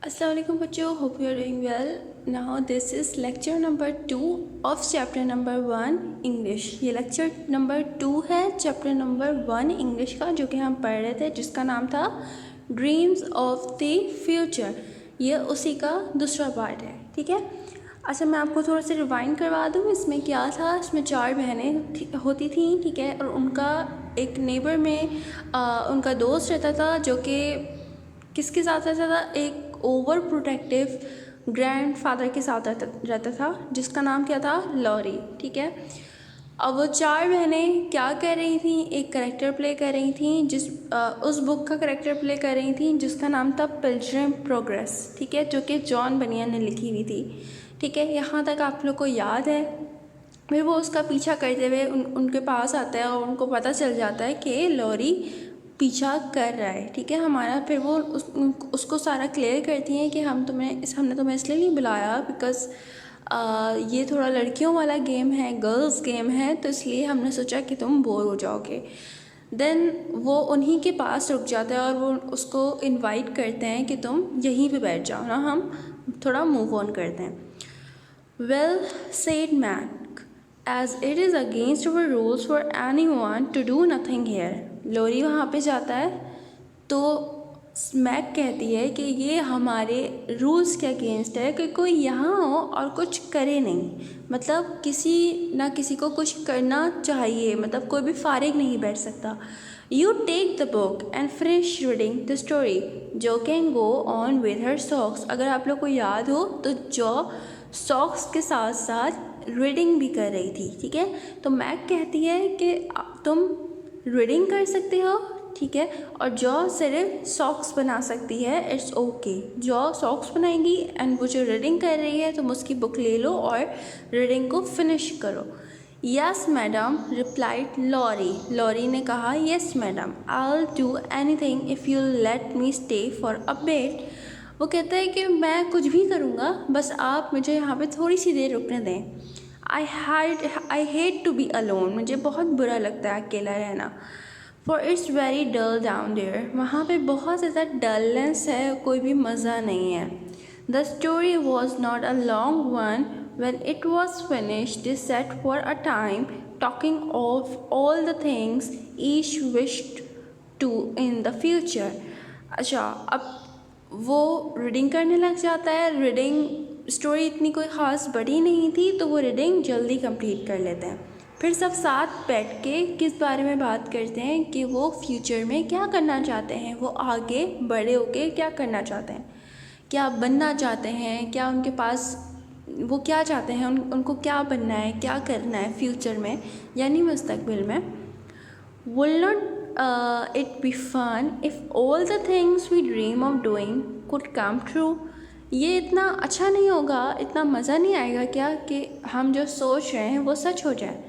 अस्सलाम वालेकुम बच्चों, hope you are doing well. Now this is lecture number 2 of chapter number 1 English. ये lecture number 2 है chapter number 1 English का, जो कि हम पढ़ रहे थे, जिसका नाम था ड्रीम्स ऑफ द फ्यूचर। ये उसी का दूसरा पार्ट है, ठीक है। अच्छा, मैं आपको थोड़ा सा रिवाइंड करवा दूँ। इसमें क्या था, इसमें 4 बहनें होती थी, ठीक है, और उनका एक नेबर में उनका दोस्त रहता था, जो कि किसके साथ रहता था, एक ओवर प्रोटेक्टिव ग्रैंडफादर के साथ रहता था, जिसका नाम क्या था, लॉरी, ठीक है। अब वो 4 बहनें क्या कर रही थी, एक करेक्टर प्ले कर रही थी, उस बुक का करेक्टर प्ले कर रही थी जिसका नाम था पिलग्रिम प्रोग्रेस, ठीक है, जो कि जॉन बनियन ने लिखी हुई थी, ठीक है। यहाँ तक आप लोग को याद है। फिर वो उसका पीछा करते हुए उनके पास आता है और उनको पता चल जाता है कि लॉरी पीछा कर रहा है, ठीक है, हमारा। फिर वो उसको सारा क्लियर करती हैं कि हमने तुम्हें इसलिए नहीं बुलाया बिकॉज़ ये थोड़ा लड़कियों वाला गेम है, गर्ल्स गेम है, तो इसलिए हमने सोचा कि तुम बोर हो जाओगे। देन वो उन्हीं के पास रुक जाता है और वो उसको इनवाइट करते हैं कि तुम यहीं पे बैठ जाओ ना, हम थोड़ा मूव ऑन करते हैं। Well said, Mac. As it is against our rules for anyone to do nothing here. लोरी वहाँ पे जाता है तो मैक कहती है कि ये हमारे रूल्स के अगेंस्ट है कि कोई यहाँ हो और कुछ करे नहीं, मतलब किसी ना किसी को कुछ करना चाहिए, मतलब कोई भी फारिग नहीं बैठ सकता। You take the book and finish reading the story. जो can go on with her socks. अगर आप लोग को याद हो तो जो सॉक्स के साथ साथ रीडिंग भी कर रही थी, ठीक है। तो मैक कहती है कि तुम रीडिंग कर सकते हो, ठीक है, और जो सिर्फ सॉक्स बना सकती है, इट्स ओके। जो सॉक्स बनाएगी एंड वो जो रीडिंग कर रही है, तुम उसकी बुक ले लो और रीडिंग को फिनिश करो। Yes madam, replied Laurie. Laurie ने कहा, yes madam, I will do anything if you let me stay for a bit. वो कहता है कि मैं कुछ भी करूँगा, बस आप मुझे यहाँ पे थोड़ी सी देर रुकने दें। I hate to be alone. मुझे बहुत बुरा लगता है अकेला रहना। For it's very dull down there. वहाँ पे बहुत ज़्यादा डलनेस है, कोई भी मज़ा नहीं है। The story was not a long one. When it was finished, they sat for a time talking of all the things each wished to in the future. अच्छा, अब वो रीडिंग करने लग जाता है। रीडिंग स्टोरी इतनी कोई ख़ास बड़ी नहीं थी, तो वो रीडिंग जल्दी कंप्लीट कर लेते हैं। फिर सब साथ बैठ के किस बारे में बात करते हैं कि वो फ्यूचर में क्या करना चाहते हैं, वो आगे बड़े होके क्या करना चाहते हैं, क्या बनना चाहते हैं, क्या उनके पास, वो क्या चाहते हैं, उनको क्या बनना है, क्या करना है फ्यूचर में, यानी मुस्तकबिल में। Will not it be fun if all the things we dream of doing could come true? ये इतना अच्छा नहीं होगा, इतना मज़ा नहीं आएगा क्या कि हम जो सोच रहे हैं वो सच हो जाए।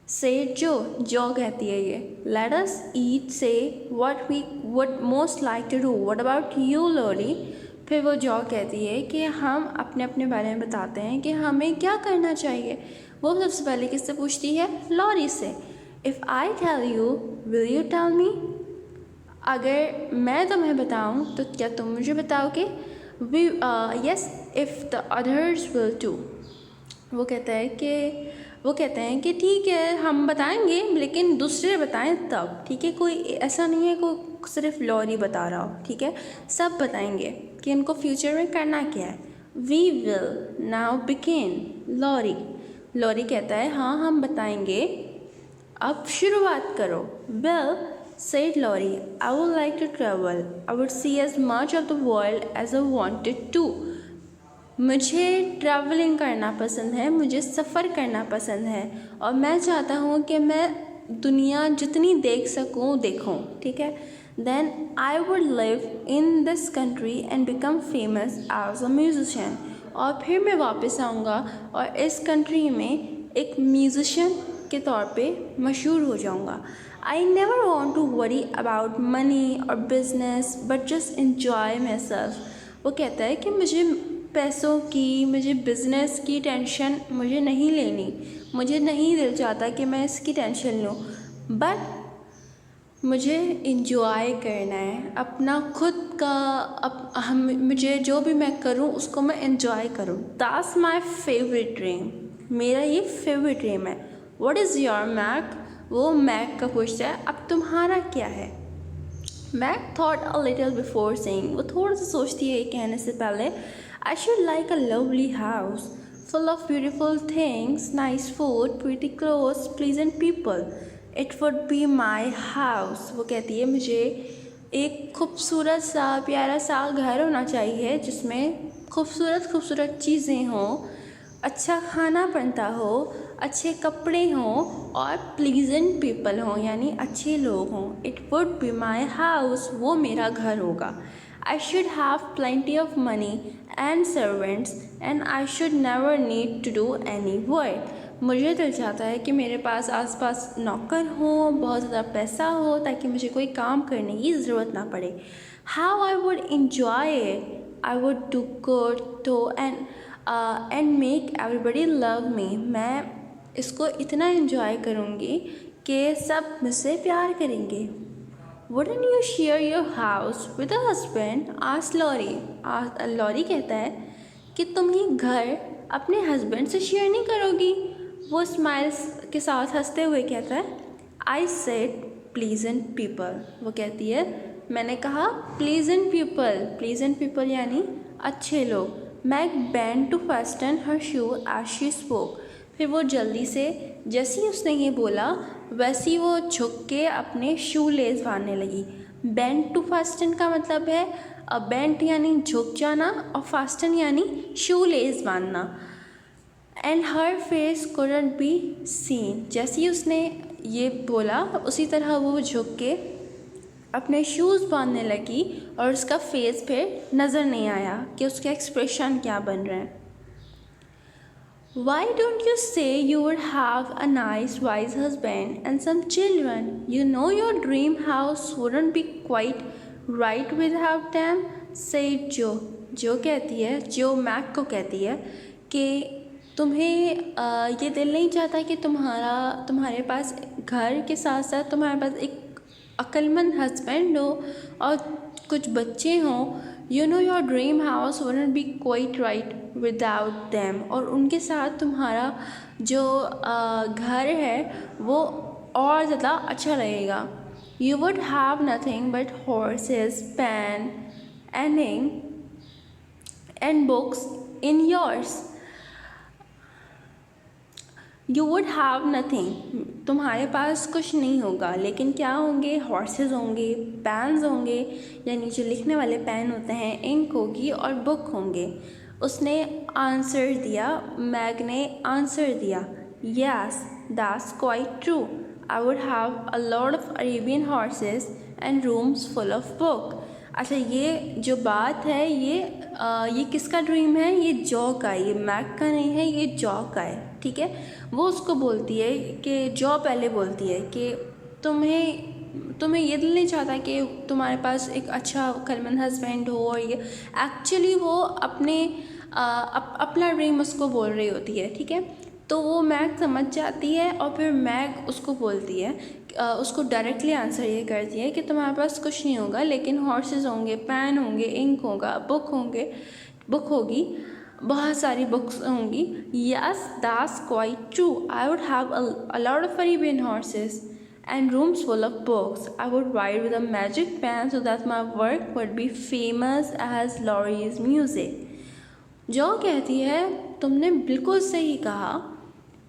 से जो कहती है ये, let us each say what we would most like to do. What about you, Lori? फिर वो जॉ कहती है कि हम अपने अपने बारे में बताते हैं कि हमें क्या करना चाहिए। वो सबसे पहले किससे पूछती है, लॉरी से। If I tell you, will you tell me? अगर मैं तुम्हें बताऊं तो क्या तुम मुझे बताओगे? Yes, if the others will too. वो कहते हैं कि ठीक है, हम बताएंगे, लेकिन दूसरे बताएं तब, ठीक है। कोई ऐसा नहीं है कोई सिर्फ लॉरी बता रहा हो, ठीक है, सब बताएंगे कि इनको फ्यूचर में करना क्या है। We will now begin, Laurie कहता है, हाँ हम बताएंगे, अब शुरुआत करो। Well said Lori, I would like to travel. I would see as much of the world as I wanted to. मुझे ट्रैवलिंग करना पसंद है, मुझे सफ़र करना पसंद है, और मैं चाहता हूँ कि मैं दुनिया जितनी देख सकूँ देखूँ, ठीक है। Then I would live in this country and become famous as a musician. और फिर मैं वापस आऊँगा और इस कंट्री में एक म्यूज़िशियन के तौर पे मशहूर हो जाऊँगा। I never want to worry about money or business but just enjoy myself. वो कहता है कि मुझे पैसों की, मुझे बिज़नेस की टेंशन मुझे नहीं लेनी, मुझे नहीं दिल चाहता कि मैं इसकी टेंशन लूँ, बट मुझे इंजॉय करना है, अपना खुद का मुझे जो भी मैं करूँ उसको मैं enjoy करूँ. That's my favorite dream. मेरा ये favorite dream है. What is your Mac? वो मैक का पूछता है अब तुम्हारा क्या है. Mac thought a little before saying, वो थोड़ा सा सोचती है कहने से पहले. I should like a lovely house full of beautiful things, nice food, pretty clothes, pleasant people. It would be my house. वो कहती है मुझे एक खूबसूरत सा प्यारा सा घर होना चाहिए जिसमें खूबसूरत चीज़ें हों, अच्छा खाना बनता हो, अच्छे कपड़े हों और प्लीजेंट पीपल हों यानी अच्छे लोग हों. It would be my house. वो मेरा घर होगा. I should have plenty of money and servants and I should never need to do any work. मुझे दिल चाहता है कि मेरे पास आसपास नौकर हों, बहुत ज़्यादा पैसा हो ताकि मुझे कोई काम करने की ज़रूरत ना पड़े. How I would enjoy it. I would do good too and make everybody love me. मैं इसको इतना इन्जॉय करूँगी कि सब मुझसे प्यार करेंगे. Wouldn't you share your house with a husband? asked Laurie. Laurie कहता है कि तुम ये घर अपने हस्बैंड से शेयर नहीं करोगी. वो स्माइल्स के साथ हंसते हुए कहता है I said pleasant people. वो कहती है मैंने कहा pleasant people यानी अच्छे लोग. Meg bent to fasten her shoe as she spoke. फिर वो जल्दी से जैसे ही उसने ये बोला वैसे वो झुक के अपने शू लेस बांधने लगी. बेंट टू फास्टन का मतलब है बेंट यानी झुक जाना और फास्टन यानी शू लेस बांधना. And her face couldn't be seen. जैसे ही उसने ये बोला उसी तरह वो झुक के अपने शूज़ बांधने लगी और उसका फेस फिर नज़र नहीं आया कि उसके एक्सप्रेशन क्या बन रहे हैं. Why don't you say you would have a nice wise husband and some children? You know your dream house wouldn't be quite right without them, said Joe. जो कहती है, जो मैक को कहती है कि तुम्हें ये दिल नहीं चाहता कि तुम्हारे पास घर के साथ साथ तुम्हारे पास एक अक्लमंद हस्बैंड हो और कुछ बच्चे हों. You know your dream house wouldn't be quite right without them. और उनके साथ तुम्हारा जो घर है वो और ज़्यादा अच्छा रहेगा. You would have nothing but horses, pen, and ink and books in yours. You would have nothing. तुम्हारे पास कुछ नहीं होगा लेकिन क्या होंगे. हॉर्सेस होंगे, पेन्स होंगे यानी जो लिखने वाले पेन होते हैं, इंक होगी और बुक होंगे. उसने आंसर दिया, मैग ने आंसर दिया. Yes, that's quite true. I would have a lot of Arabian horses and rooms full of book. अच्छा ये जो बात है ये किसका ड्रीम है. ये जॉ का है, ये मैग का नहीं है, ये जॉ का है. ठीक है. वो उसको बोलती है कि जॉ पहले बोलती है कि तुम्हें ये दिल नहीं चाहता कि तुम्हारे पास एक अच्छा अक्लमंद हस्बैंड हो. और ये एक्चुअली वो अपना ड्रीम उसको बोल रही होती है. ठीक है. तो वो मैग समझ जाती है और फिर मैग उसको बोलती है, उसको डायरेक्टली आंसर ये करती है कि तुम्हारे पास कुछ नहीं होगा लेकिन हॉर्सेस होंगे, पैन होंगे, इंक होगा, बुक होगी, बहुत सारी बुक्स होंगी. Yes, that's quite true. I would have a lot of Arabian horses and rooms full of books. I would write with a magic pen so that my work would be famous as Laurie's music. जो कहती है तुमने बिल्कुल सही कहा.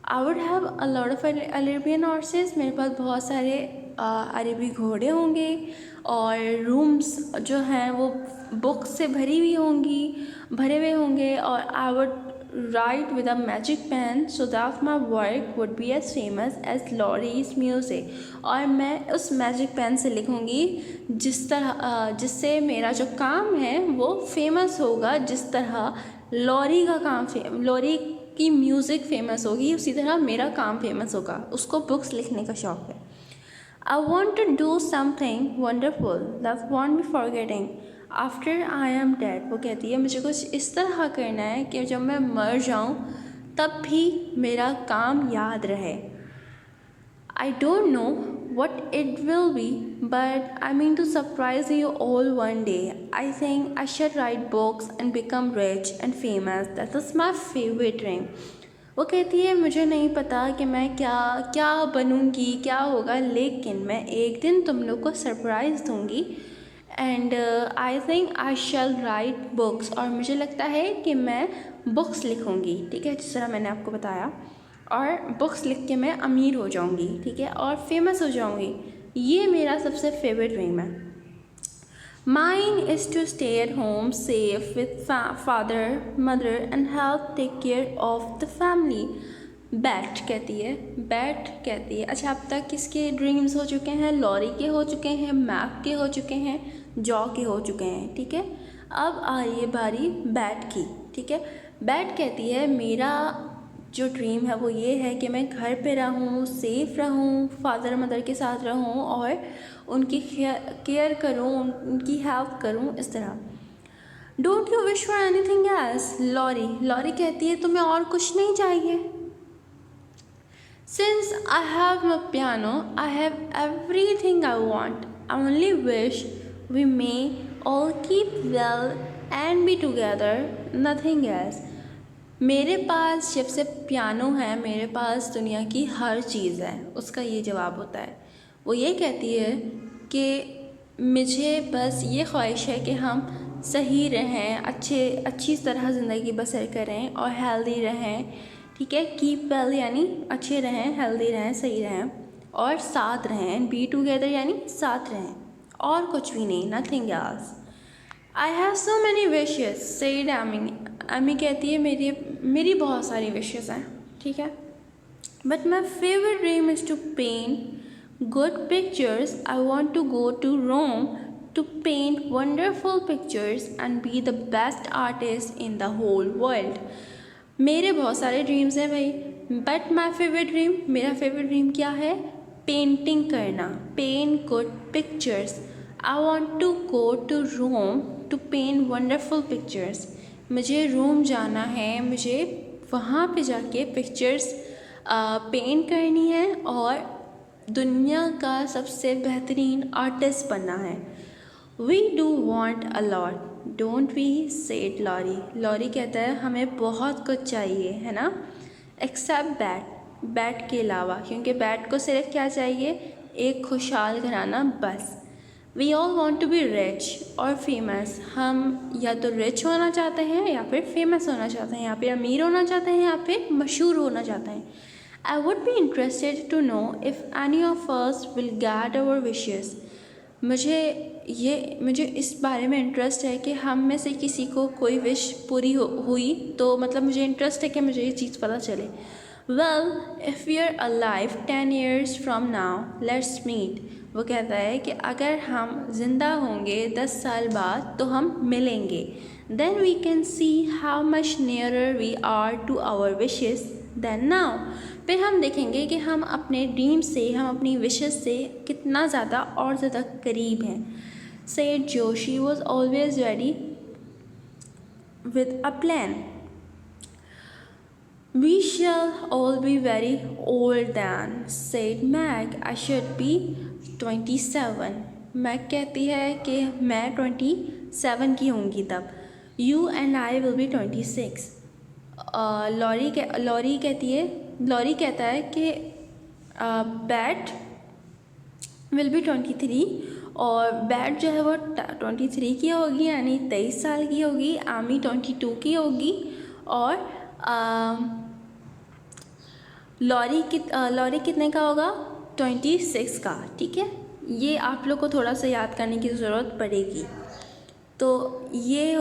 I would have a lot of Arabian horses. मेरे पास बहुत सारे अरबी घोड़े होंगे और रूम्स जो हैं वो बुक्स से भरे हुए होंगे. और I would write with a magic pen so that my work would be as famous as Laurie's music. और मैं उस मैजिक पेन से लिखूँगी जिससे मेरा जो काम है वो फेमस होगा. जिस तरह लॉरी की म्यूज़िक फेमस होगी उसी तरह मेरा काम फेमस होगा. उसको बुक्स लिखने का शौक़ है. I want to do something wonderful that won't be forgetting after I am dead. वो कहती है मुझे कुछ इस तरह करना है कि जब मैं मर जाऊँ तब भी मेरा काम याद रहे. I don't know what it will be, but I mean to surprise you all one day. I think I should write books and become rich and famous. That is my favorite dream. वो कहती है मुझे नहीं पता कि मैं क्या क्या बनूँगी, क्या होगा, लेकिन मैं एक दिन तुम लोग को सरप्राइज़ दूँगी and I think I shall write books, और मुझे लगता है कि मैं बुक्स लिखूँगी, ठीक है, जिस तरह मैंने आपको बताया, और बुक्स लिख के मैं अमीर हो जाऊँगी, ठीक है, और फेमस हो जाऊँगी। ये मेरा सबसे फेवरेट ड्रीम है। Mine is to stay at home safe with father, mother and help take care of the family. Bat कहती है, अच्छा अब तक किसके ड्रीम्स हो चुके हैं? लॉरी के हो चुके हैं, मैक के हो चुके हैं, जॉ के हो चुके हैं, ठीक है। अब आ रही है बारी बैट की, ठीक है। बैट कहती है मेरा जो ड्रीम है वो ये है कि मैं घर पे रहूँ, सेफ़ रहूँ, फादर मदर के साथ रहूँ और उनकी केयर करूँ, उनकी हेल्प करूँ, इस तरह। Don't you wish for anything else? Laurie कहती है तुम्हें और कुछ नहीं चाहिए? Since I have my piano I have everything I want, I only wish we may all keep well and be together, nothing else. मेरे पास जब से पियानो है, मेरे पास दुनिया की हर चीज़ है, उसका ये जवाब होता है। वो ये कहती है कि मुझे बस ये ख्वाहिश है कि हम सही रहें, अच्छी तरह ज़िंदगी बसर करें और हेल्दी रहें, ठीक है। कीप वेल यानी अच्छे रहें, हेल्दी रहें, सही रहें और साथ रहें, एंड बी टुगेदर यानी साथ रहें, और कुछ भी नहीं, nothing else. I have so many wishes said Amy कहती है मेरी बहुत सारी विशेज़ हैं, ठीक है, but my favourite dream is to paint good pictures. I want to go to Rome to paint wonderful pictures and be the best artist in the whole world. मेरे बहुत सारे ड्रीम्स हैं भाई, बट माई फेवरेट ड्रीम, मेरा favourite dream क्या है? Painting करना, paint good pictures. I want to go to Rome to paint wonderful pictures. मुझे रोम जाना है, मुझे वहाँ पे जाके पिक्चर्स पेंट करनी है और दुनिया का सबसे बेहतरीन आर्टिस्ट बनना है। We do want a lot don't we, said Laurie कहता है हमें बहुत कुछ चाहिए, है ना, एक्सेप्ट बैट के अलावा, क्योंकि बैट को सिर्फ क्या चाहिए? एक खुशहाल घराना, बस। We all want to be rich और फेमस। हम या तो रिच होना चाहते हैं या फिर फेमस होना चाहते हैं, या फिर अमीर होना चाहते हैं या फिर मशहूर होना चाहते हैं। I would be interested to know if any of us will get our wishes. मुझे इस बारे में इंटरेस्ट है कि हम में से किसी को कोई विश पूरी हुई तो मतलब मुझे इंटरेस्ट है कि मुझे ये चीज़ पता चले। Well if we are alive 10 years from now let's meet. वो कहता है कि अगर हम ज़िंदा होंगे 10 साल बाद तो हम मिलेंगे। Then we can see how much nearer we are to our wishes than now. फिर हम देखेंगे कि हम अपने ड्रीम से, हम अपनी विशेज़ से कितना ज़्यादा और ज़्यादा करीब हैं। सेड जो, she was always ready with a plan. We shall all be very old then, said Meg. I should be 27. Meg कहती है कि मैं 27 की होंगी तब। You and I will be 26. Lorry कहता है कि बैट विल बी 23 और बैट जो है वो 23 की होगी, यानी 23 साल की होगी। आमी 22 की होगी और लॉरी कितने का होगा? 26 का, ठीक है। ये आप लोग को थोड़ा सा याद करने की ज़रूरत पड़ेगी। तो ये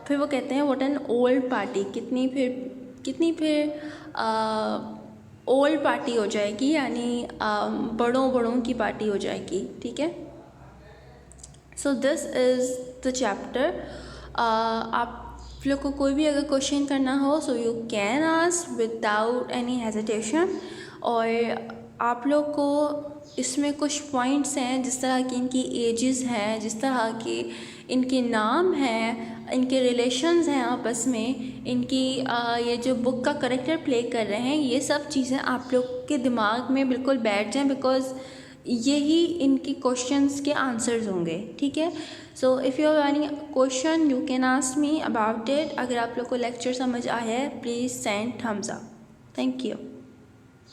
फिर वो कहते हैं व्हाट एन ओल्ड पार्टी, कितनी फिर ओल्ड पार्टी हो जाएगी, यानी बड़ों की पार्टी हो जाएगी, ठीक है। So this is the chapter. आप लोग को कोई भी अगर क्वेश्चन करना हो so you can ask without any hesitation. और आप लोग को इसमें कुछ पॉइंट्स हैं, जिस तरह की इनकी एजेस हैं, जिस तरह के इनके नाम हैं, इनके रिलेशंस हैं आपस में, इनकी ये जो बुक का करैक्टर प्ले कर रहे हैं, ये सब चीज़ें आप लोग के दिमाग में बिल्कुल बैठ जाएं, बिकॉज़ यही इनके क्वेश्चंस के आंसर्स होंगे, ठीक है। So if you have any question you can ask me about it. अगर आप लोग को लेक्चर समझ आया है please send thumbs up. Thank you.